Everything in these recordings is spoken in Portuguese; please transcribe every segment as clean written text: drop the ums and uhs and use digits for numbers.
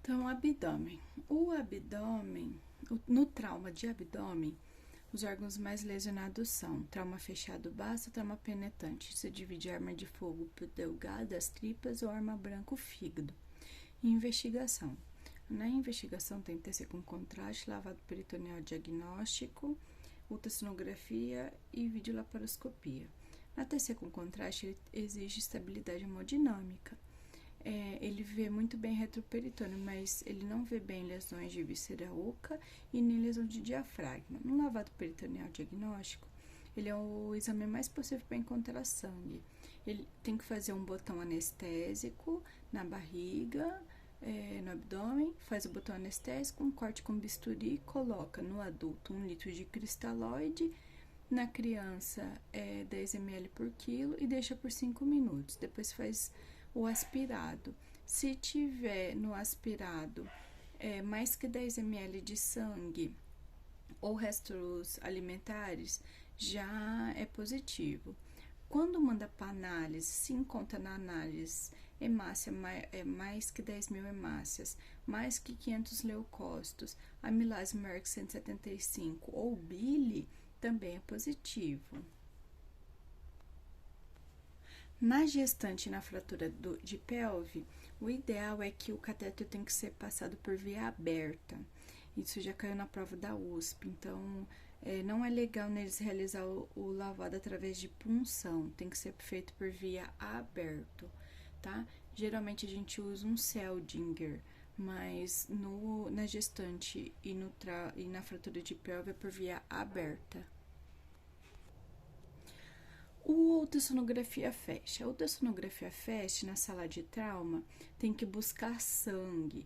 Então, abdômen. O abdômen, no trauma de abdômen, os órgãos mais lesionados são trauma fechado baço, trauma penetrante. Se divide arma de fogo delgada, as tripas ou arma branca, o fígado. Investigação. Na investigação tem TC com contraste, lavado peritoneal diagnóstico, ultrassonografia e videolaparoscopia. Na TC com contraste, ele exige estabilidade hemodinâmica. Ele vê muito bem retroperitônio, mas ele não vê bem lesões de víscera oca e nem lesão de diafragma. No lavado peritoneal diagnóstico, ele é o exame mais possível para encontrar sangue. Ele tem que fazer um botão anestésico na barriga, no abdômen, faz o botão anestésico, um corte com bisturi, coloca no adulto 1 litro de cristalóide, na criança 10 ml por quilo e deixa por 5 minutos. Depois faz o aspirado. Se tiver no aspirado mais que 10 ml de sangue ou restos alimentares, já é positivo. Quando manda para análise, se encontra na análise hemácia mais que 10.000 hemácias, mais que 500 leucócitos, amilase maior que 175 ou bile, também é positivo. Na gestante e na fratura de pelve, o ideal é que o catéter tem que ser passado por via aberta. Isso já caiu na prova da USP, então não é legal neles realizar o lavado através de punção, tem que ser feito por via aberto, tá? Geralmente a gente usa um Seldinger, mas na gestante e na fratura de pelve é por via aberta. O ultrassonografia FAST. A ultrassonografia FAST na sala de trauma tem que buscar sangue.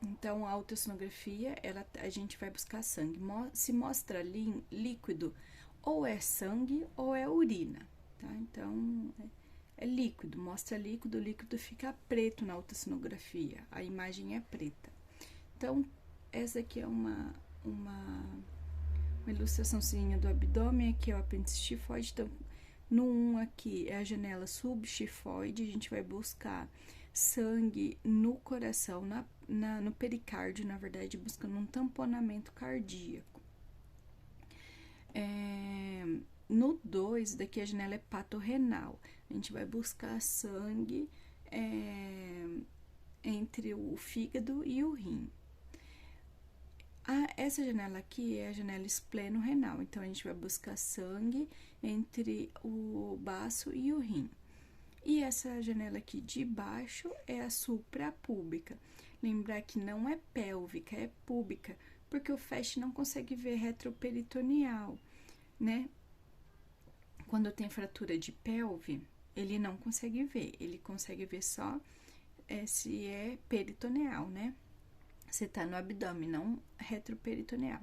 Então, a ultrassonografia, a gente vai buscar sangue. Se mostra líquido, ou é sangue ou é urina, tá? Então, é líquido, mostra líquido, o líquido fica preto na ultrassonografia, a imagem é preta. Então, essa aqui é uma ilustraçãozinha do abdômen, aqui é o apêndice tifoide. Então, no 1 aqui é a janela subtifoide, a gente vai buscar sangue no coração, no pericárdio, na verdade, buscando um tamponamento cardíaco. No 2, daqui a janela hepatorrenal, a gente vai buscar sangue entre o fígado e o rim. Essa janela aqui é a janela espleno-renal, então a gente vai buscar sangue entre o baço e o rim. E essa janela aqui de baixo é a suprapúbica. Lembrar que não é pélvica, é púbica, porque o FAST não consegue ver retroperitoneal, né? Quando tem fratura de pelve, ele não consegue ver, ele consegue ver só se é peritoneal, né? Você tá no abdômen, não retroperitoneal.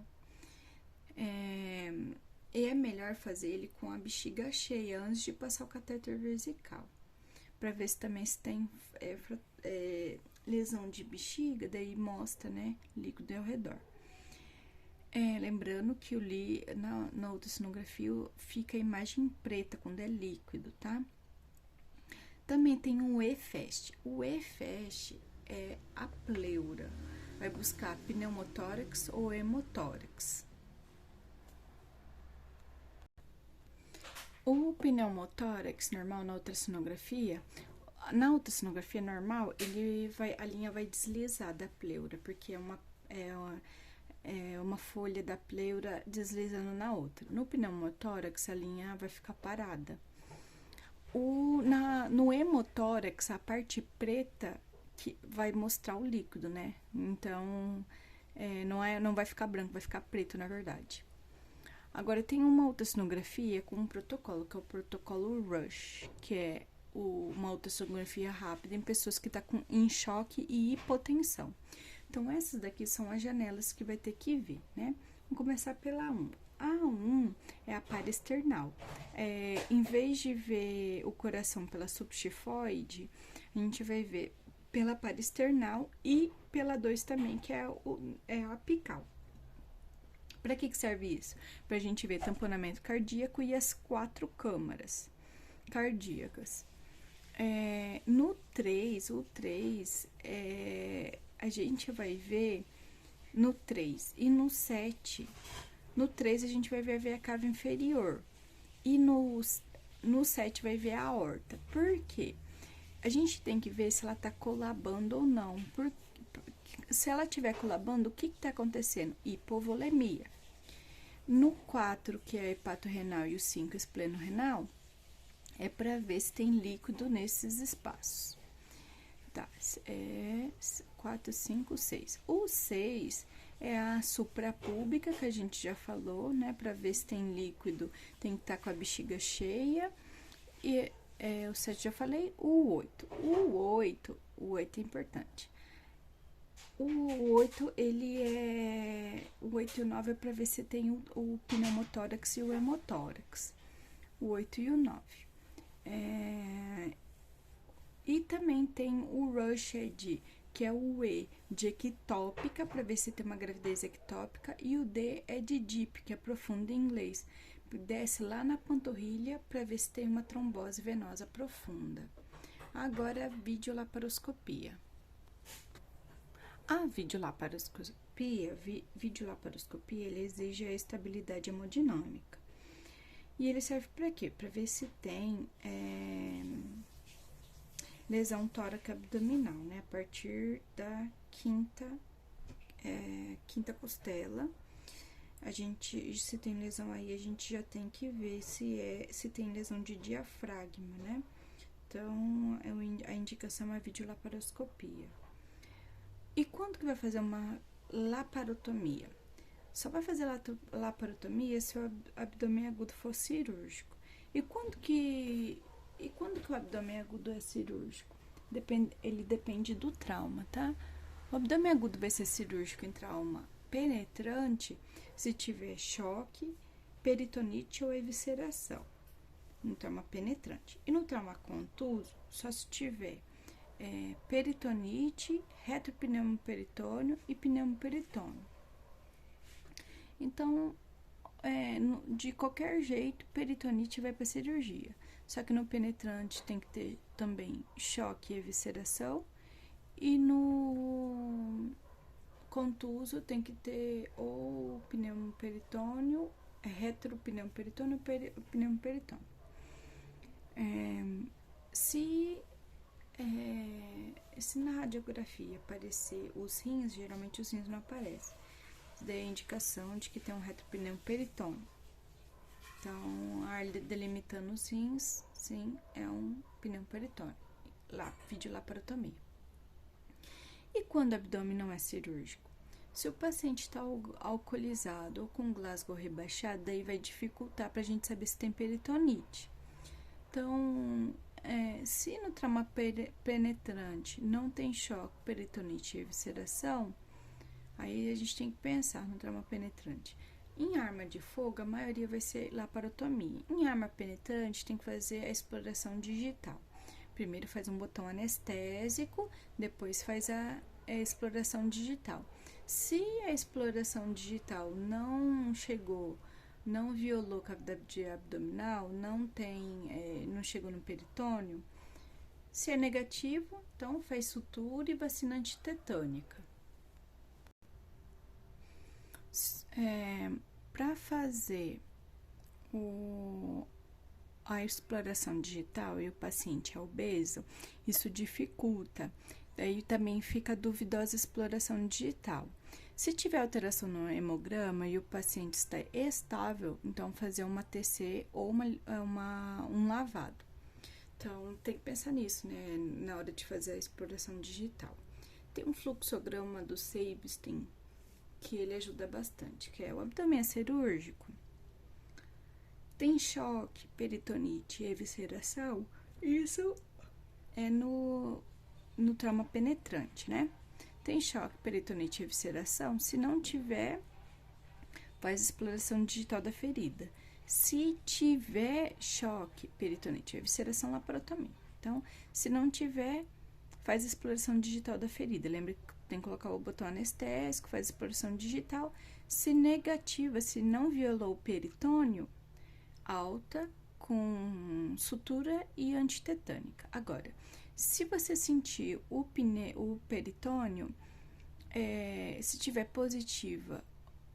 E é melhor fazer ele com a bexiga cheia antes de passar o catéter vesical, para ver se também se tem lesão de bexiga, daí mostra, né, líquido ao redor. Lembrando que na ultrassonografia fica a imagem preta quando é líquido, tá? Também tem um EFAST. O EFAST é a pleura. Vai buscar pneumotórax ou hemotórax. O pneumotórax normal na ultrassonografia normal, a linha vai deslizar da pleura, porque é uma folha da pleura deslizando na outra. No pneumotórax, a linha vai ficar parada. No hemotórax, a parte preta que vai mostrar o líquido, né? Então, não vai ficar branco, vai ficar preto, na verdade. Agora, tem uma ultrassonografia com um protocolo, que é o protocolo RUSH, que é uma ultrassonografia rápida em pessoas que estão em choque e hipotensão. Então, essas daqui são as janelas que vai ter que ver, né? Vamos começar pela 1. A 1 é a parasternal. Em vez de ver o coração pela subtifoide, a gente vai ver pela parasternal e pela 2 também, que é a apical. Para que serve isso? Para a gente ver tamponamento cardíaco e as 4 câmaras cardíacas. No 3, o 3, a gente vai ver no 3 e no 7. No 3, a gente vai ver a cava inferior. E no 7 vai ver a aorta. Por quê? A gente tem que ver se ela tá colabando ou não. Se ela tiver colabando, o que tá acontecendo? Hipovolemia. No 4, que é a hepatorrenal, e o 5, espleno-renal, é para ver se tem líquido nesses espaços. Tá, 4, 5, 6. O 6 é a suprapúbica, que a gente já falou, né? Para ver se tem líquido, tem que estar com a bexiga cheia. E o 7 já falei. O 8. O 8 é importante. O 8, o 8 e o 9 é para ver se tem o pneumotórax e o hemotórax. O 8 e o 9. E também tem o Rushed, que é o E de ectópica, para ver se tem uma gravidez ectópica, e o D é de deep, que é profunda em inglês. Desce lá na panturrilha para ver se tem uma trombose venosa profunda. Agora, videolaparoscopia. A videolaparoscopia, ele exige a estabilidade hemodinâmica. E ele serve para quê? Para ver se tem lesão tóraca abdominal, né? A partir da quinta costela. Se tem lesão aí, a gente já tem que ver se tem lesão de diafragma, né? Então, a indicação é a videolaparoscopia. E quando que vai fazer uma laparotomia? Só vai fazer laparotomia se o abdômen agudo for cirúrgico. E quando que o abdômen agudo é cirúrgico? Ele depende do trauma, tá? O abdômen agudo vai ser cirúrgico em trauma penetrante se tiver choque, peritonite ou evisceração. No trauma penetrante. E no trauma contuso, só se tiver peritonite, retropneumoperitônio e pneumoperitônio. Então, de qualquer jeito, peritonite vai para cirurgia. Só que no penetrante tem que ter também choque e evisceração. E no contuso tem que ter ou pneumoperitônio, retropneumoperitônio ou pneumoperitônio. Se na radiografia aparecer os rins, geralmente os rins não aparecem. Isso daí é indicação de que tem um retropneumoperitônio. Então, delimitando os rins, sim, é um pneumoperitônio. Videolaparotomia. E quando o abdômen não é cirúrgico? Se o paciente está alcoolizado ou com Glasgow rebaixado, daí vai dificultar para a gente saber se tem peritonite. Então, se no trauma penetrante não tem choque, peritonite e evisceração, aí a gente tem que pensar no trauma penetrante. Em arma de fogo, a maioria vai ser laparotomia. Em arma penetrante, tem que fazer a exploração digital. Primeiro faz um botão anestésico, depois faz a exploração digital. Se a exploração digital não violou cavidade abdominal, não chegou no peritônio, se é negativo, então faz sutura e vacina antitetânica. Para fazer a exploração digital e o paciente é obeso, isso dificulta. Daí também fica duvidosa a exploração digital. Se tiver alteração no hemograma e o paciente está estável, então fazer uma TC ou um lavado. Então, tem que pensar nisso, né, na hora de fazer a exploração digital. Tem um fluxograma do Seibstein, que ele ajuda bastante, que é o abdômen cirúrgico. Tem choque, peritonite e evisceração, isso é no trauma penetrante, né? Tem choque, peritonite e evisceração, se não tiver, faz exploração digital da ferida. Se tiver choque, peritonite e evisceração, laparotomia. Então, se não tiver, faz exploração digital da ferida. Lembra que tem que colocar o botão anestésico, faz exploração digital. Se negativa, se não violou o peritônio, alta com sutura e antitetânica. Agora, se você sentir o peritônio, se tiver positiva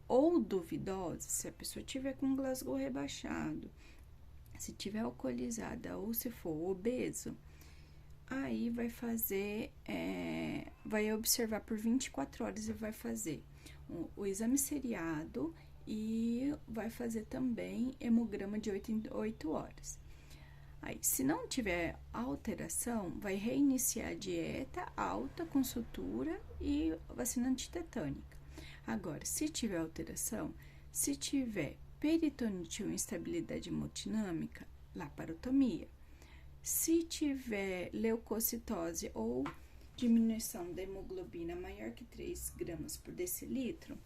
ou duvidosa, se a pessoa tiver com Glasgow rebaixado, se tiver alcoolizada ou se for obeso, aí vai fazer, vai observar por 24 horas e vai fazer o exame seriado e vai fazer também hemograma de 8 em 8 horas. Aí, se não tiver alteração, vai reiniciar a dieta alta com sutura e vacina antitetânica. Agora, se tiver alteração, se tiver peritonite ou instabilidade hemodinâmica, laparotomia. Se tiver leucocitose ou diminuição da hemoglobina maior que 3 gramas por decilitro,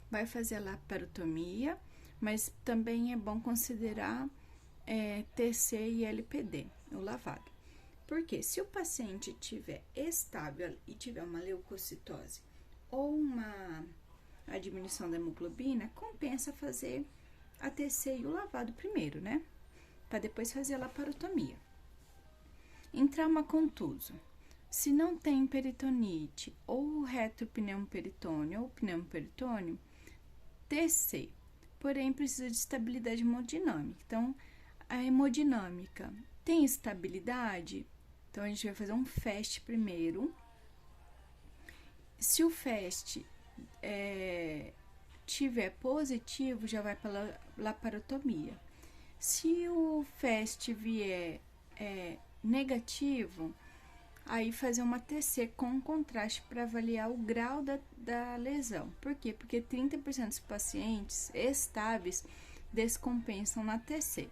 vai fazer a laparotomia, mas também é bom considerar TC e LPD, o lavado. Porque se o paciente tiver estável e tiver uma leucocitose ou a diminuição da hemoglobina, compensa fazer a TC e o lavado primeiro, né? Para depois fazer a laparotomia. Em trauma contuso, se não tem peritonite ou retropneumoperitônio ou pneumoperitônio, TC, porém precisa de estabilidade hemodinâmica. Então, a hemodinâmica tem estabilidade? Então, a gente vai fazer um FAST primeiro. Se o FAST tiver positivo, já vai para a laparotomia. Se o FAST vier negativo, aí fazer uma TC com contraste para avaliar o grau da lesão. Por quê? Porque 30% dos pacientes estáveis descompensam na TC.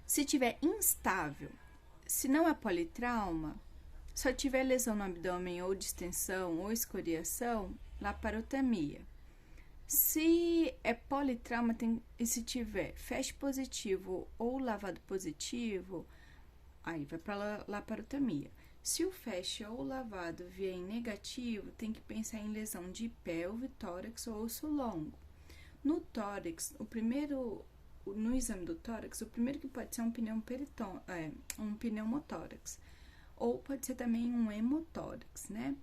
Se tiver instável, se não é politrauma, só tiver lesão no abdômen ou distensão ou escoriação, laparotomia. Se é politrauma e se tiver FAST positivo ou lavado positivo, aí vai para laparotomia. Se o FAST ou lavado vier em negativo, tem que pensar em lesão de pelve, tórax ou osso longo. No tórax, no exame do tórax, o primeiro que pode ser um pneumotórax, ou pode ser também um hemotórax, né?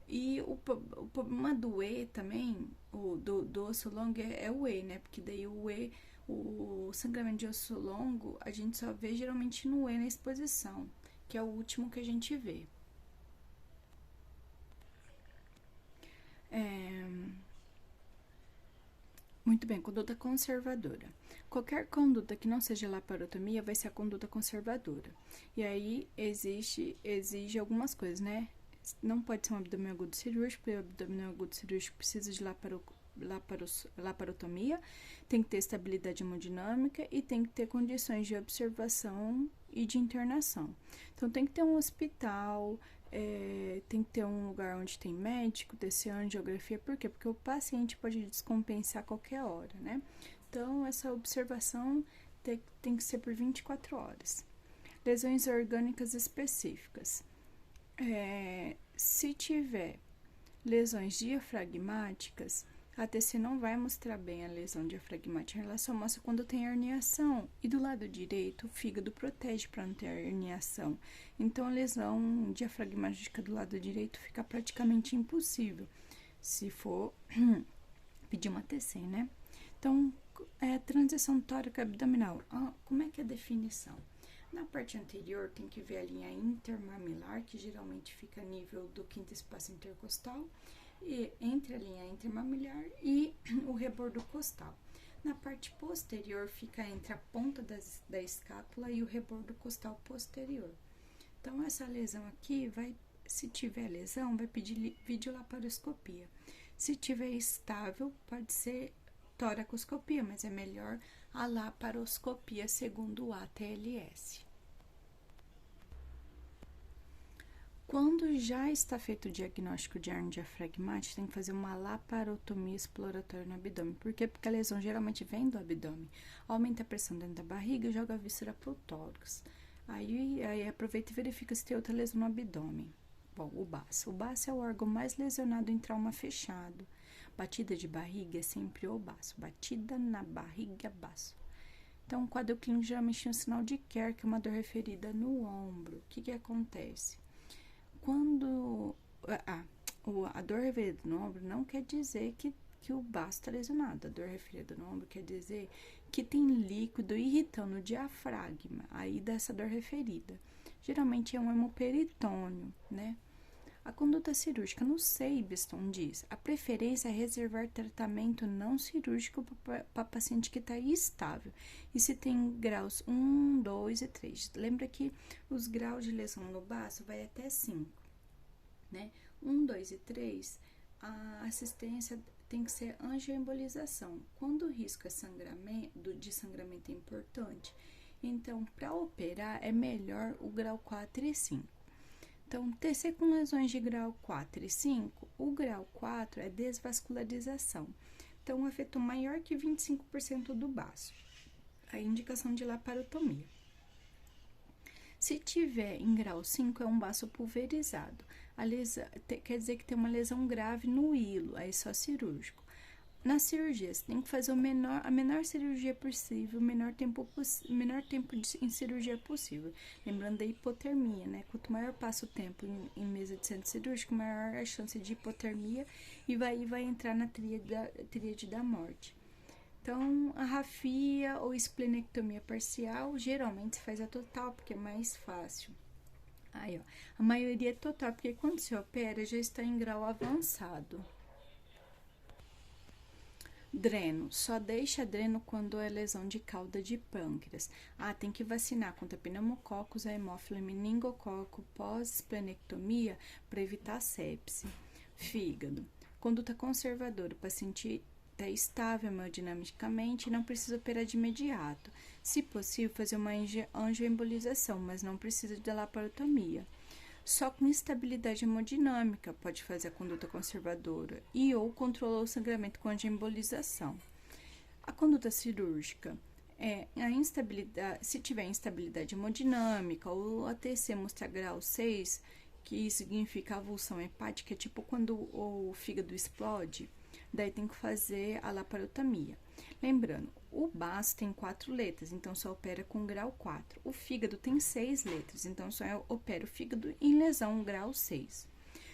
E o problema do E também, do osso longo, é o E, né? Porque daí o sangramento de osso longo, a gente só vê geralmente no E na exposição, que é o último que a gente vê. Muito bem, conduta conservadora. Qualquer conduta que não seja laparotomia vai ser a conduta conservadora. E aí exige algumas coisas, né? Não pode ser um abdômen agudo cirúrgico, porque o abdômen agudo cirúrgico precisa de laparotomia, tem que ter estabilidade hemodinâmica e tem que ter condições de observação e de internação. Então, tem que ter um hospital, tem que ter um lugar onde tem médico, TC, angiografia. Por quê? Porque o paciente pode descompensar a qualquer hora, né? Então, essa observação tem que ser por 24 horas. Lesões orgânicas específicas. Se tiver lesões diafragmáticas, a TC não vai mostrar bem a lesão diafragmática, ela só mostra quando tem herniação. E do lado direito, o fígado protege para não ter herniação. Então, a lesão diafragmática do lado direito fica praticamente impossível, se for pedir uma TC, né? Então, transição tóraco-abdominal. Como é que é a definição? Na parte anterior, tem que ver a linha intermamilar, que geralmente fica a nível do quinto espaço intercostal, e entre a linha intermamilar e o rebordo costal. Na parte posterior, fica entre a ponta da escápula e o rebordo costal posterior. Então, essa lesão aqui, se tiver lesão, vai pedir videolaparoscopia. Se tiver estável, pode ser toracoscopia, mas é melhor a laparoscopia segundo o ATLS. Quando já está feito o diagnóstico de hernia diafragmática, tem que fazer uma laparotomia exploratória no abdômen. Por quê? Porque a lesão geralmente vem do abdômen. Aumenta a pressão dentro da barriga e joga a víscera pro tórax. Aí aproveita e verifica se tem outra lesão no abdômen. Bom, o baço. O baço é o órgão mais lesionado em trauma fechado. Batida de barriga é sempre o baço. Batida na barriga, baço. Então, o quadro clínico geralmente tem um sinal de Kerr, que é uma dor referida no ombro. O que acontece? Quando a dor referida no ombro não quer dizer que o baço está lesionado. A dor referida no ombro quer dizer que tem líquido irritando o diafragma, aí dessa dor referida. Geralmente é um hemoperitônio, né? A conduta cirúrgica no Seibeston diz: a preferência é reservar tratamento não cirúrgico para paciente que está estável. E se tem graus 1, 2 e 3. Lembra que os graus de lesão no baço vai até 5, né? 1, 2 e 3, a assistência tem que ser angioembolização. Quando o risco de sangramento é importante, então, para operar, é melhor o grau 4 e 5. Então, TC com lesões de grau 4 e 5, o grau 4 é desvascularização. Então, um efeito maior que 25% do baço. A indicação de laparotomia. Se tiver em grau 5, é um baço pulverizado. A lesão, quer dizer que tem uma lesão grave no hilo, aí só cirúrgico. Na cirurgia, você tem que fazer a menor cirurgia possível, o menor tempo em cirurgia possível. Lembrando da hipotermia, né? Quanto maior passa o tempo em mesa de centro cirúrgico, maior a chance de hipotermia e vai entrar na tríade da morte. Então, a rafia ou esplenectomia parcial, geralmente se faz a total, porque é mais fácil. Aí, ó, a maioria é total, porque quando se opera, já está em grau avançado. Dreno, só deixa dreno quando é lesão de cauda de pâncreas. Tem que vacinar contra pneumococcus, hemófilo e meningococo pós-esplenectomia para evitar sepse. Fígado, conduta conservadora, o paciente está estável hemodinamicamente e não precisa operar de imediato. Se possível, fazer uma angioembolização, mas não precisa de laparotomia. Só com instabilidade hemodinâmica pode fazer a conduta conservadora e ou controlar o sangramento com angioembolização. A conduta cirúrgica a instabilidade, se tiver instabilidade hemodinâmica ou ATC mostrar grau 6, que significa avulsão hepática, tipo quando o fígado explode, daí tem que fazer a laparotomia. Lembrando, o baço tem 4 letras, então só opera com grau 4. O fígado tem 6 letras, então só opera o fígado em lesão grau 6.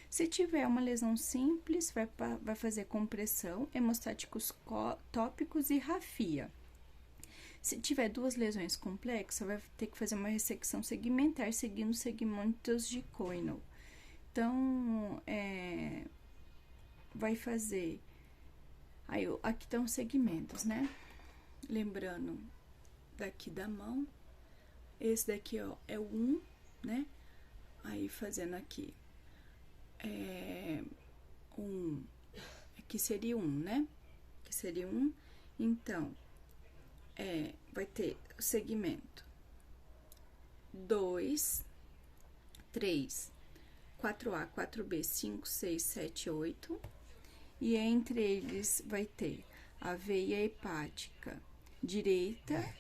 Se tiver uma lesão simples, vai fazer compressão, hemostáticos tópicos e rafia. Se tiver 2 lesões complexas, vai ter que fazer uma ressecção segmentar, seguindo segmentos de Coinel. Então, vai fazer... Aí, aqui estão os segmentos, né? Lembrando daqui da mão, esse daqui, ó, é o 1, né? Aí, fazendo aqui, aqui seria 1, né? Aqui seria 1, então, vai ter o segmento 2, 3, 4A, 4B, 5, 6, 7, 8... E entre eles vai ter a veia hepática direita,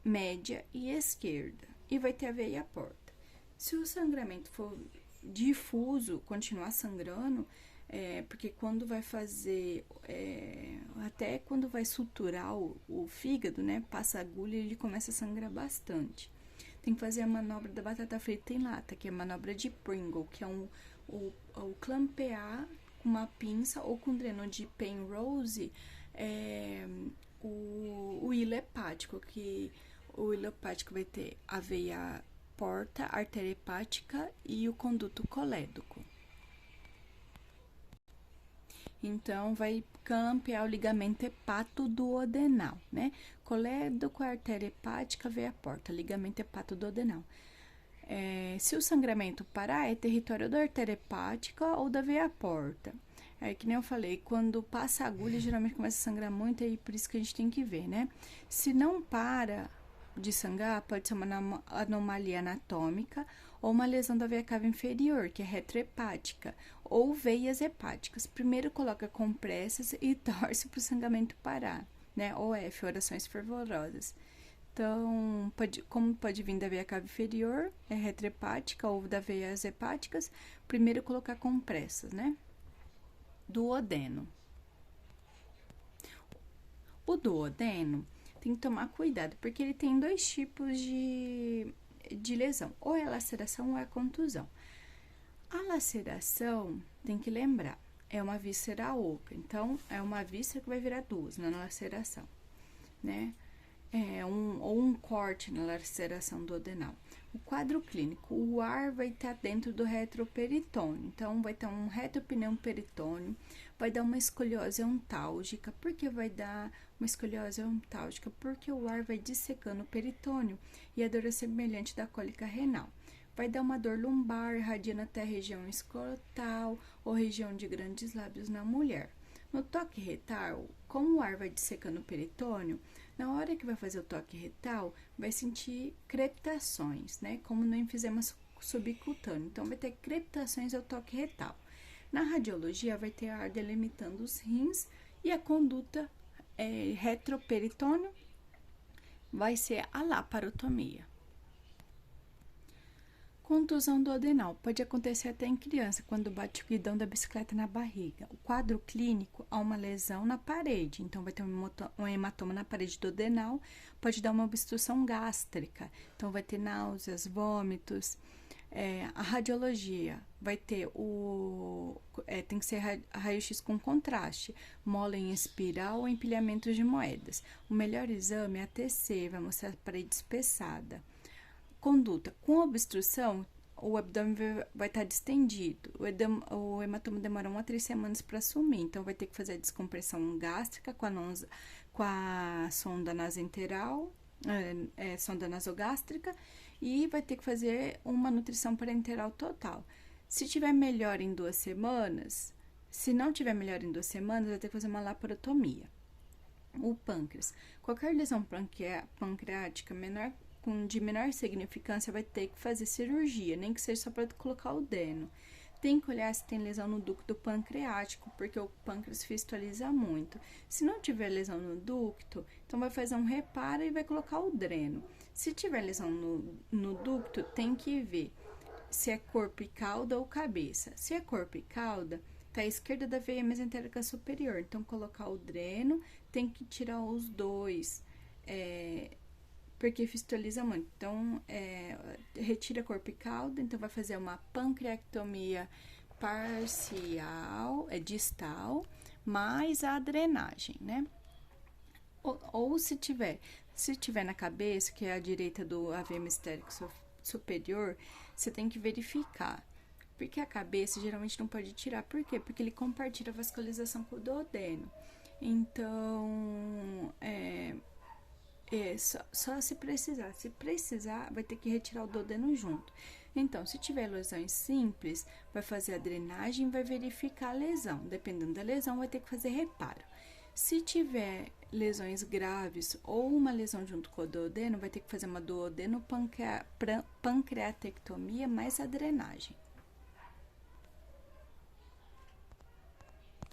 média e esquerda. E vai ter a veia porta. Se o sangramento for difuso, continuar sangrando, porque quando vai fazer, até quando vai suturar o fígado, né, passa a agulha e ele começa a sangrar bastante. Tem que fazer a manobra da batata frita em lata, que é a manobra de Pringle, que é o clampear uma pinça ou com dreno de Penrose, o hilo hepático, que o hilo hepático vai ter a veia porta, a artéria hepática e o conduto colédoco. Então, vai clampear o ligamento hepatoduodenal, né? Colédoco, artéria hepática, veia porta, ligamento hepatoduodenal. Se o sangramento parar, é território da artéria hepática ou da veia porta. Que nem eu falei, quando passa a agulha, geralmente começa a sangrar muito, e por isso que a gente tem que ver, né? Se não para de sangrar, pode ser uma anomalia anatômica ou uma lesão da veia cava inferior, que é retrohepática, ou veias hepáticas. Primeiro coloca compressas e torce para o sangramento parar, né? OF, orações fervorosas. Então, como pode vir da veia cava inferior, é retrohepática ou da veias hepáticas, primeiro colocar compressas, né? Duodeno. O duodeno tem que tomar cuidado, porque ele tem dois tipos de lesão, ou é laceração ou é contusão. A laceração, tem que lembrar, é uma víscera oca, então é uma víscera que vai virar duas na laceração, né? Ou um corte na laceração duodenal. O quadro clínico, o ar vai estar dentro do retroperitônio, então vai ter um retropneu peritônio, vai dar uma escoliose ontálgica. Por que vai dar uma escoliose ontálgica? Porque o ar vai dissecando o peritônio e a dor é semelhante da cólica renal. Vai dar uma dor lombar, irradiando até a região escrotal ou região de grandes lábios na mulher. No toque retal, como o ar vai dissecando o peritônio, na hora que vai fazer o toque retal, vai sentir crepitações, né? Como no enfisema subcutâneo. Então, vai ter crepitações ao toque retal. Na radiologia, vai ter ar delimitando os rins e a conduta retroperitônio vai ser a laparotomia. Contusão duodenal pode acontecer até em criança, quando bate o guidão da bicicleta na barriga. O quadro clínico há uma lesão na parede, então vai ter um hematoma na parede duodenal, pode dar uma obstrução gástrica, então vai ter náuseas, vômitos. A radiologia vai ter tem que ser raio-x com contraste, mola em espiral ou empilhamentos de moedas. O melhor exame é a TC, vai mostrar a parede espessada. Conduta. Com obstrução, o abdômen vai estar distendido. O hematoma demora 1 a 3 semanas para sumir, então vai ter que fazer a descompressão gástrica com a sonda nasenteral, sonda nasogástrica, e vai ter que fazer uma nutrição parenteral total. Se tiver melhor em 2 semanas, se não tiver melhor em 2 semanas, vai ter que fazer uma laparotomia. O pâncreas. Qualquer lesão pancreática de menor significância vai ter que fazer cirurgia, nem que seja só para colocar o dreno. Tem que olhar se tem lesão no ducto pancreático, porque o pâncreas fistoliza muito. Se não tiver lesão no ducto, então vai fazer um reparo e vai colocar o dreno. Se tiver lesão no ducto, tem que ver se é corpo e cauda ou cabeça. Se é corpo e cauda, tá à esquerda da veia mesentérica superior. Então, colocar o dreno, tem que tirar os dois, porque fistoliza muito. Então, retira corpo e cauda, então vai fazer uma pancreectomia parcial, distal, mais a drenagem, né? Ou se tiver na cabeça, que é a direita do AV mesentérico superior, você tem que verificar. Porque a cabeça geralmente não pode tirar. Por quê? Porque ele compartilha a vascularização com o duodeno. Então, só se precisar. Se precisar, vai ter que retirar o duodeno junto. Então, se tiver lesões simples, vai fazer a drenagem e vai verificar a lesão. Dependendo da lesão, vai ter que fazer reparo. Se tiver lesões graves ou uma lesão junto com o duodeno, vai ter que fazer uma duodeno pancreatectomia mais a drenagem.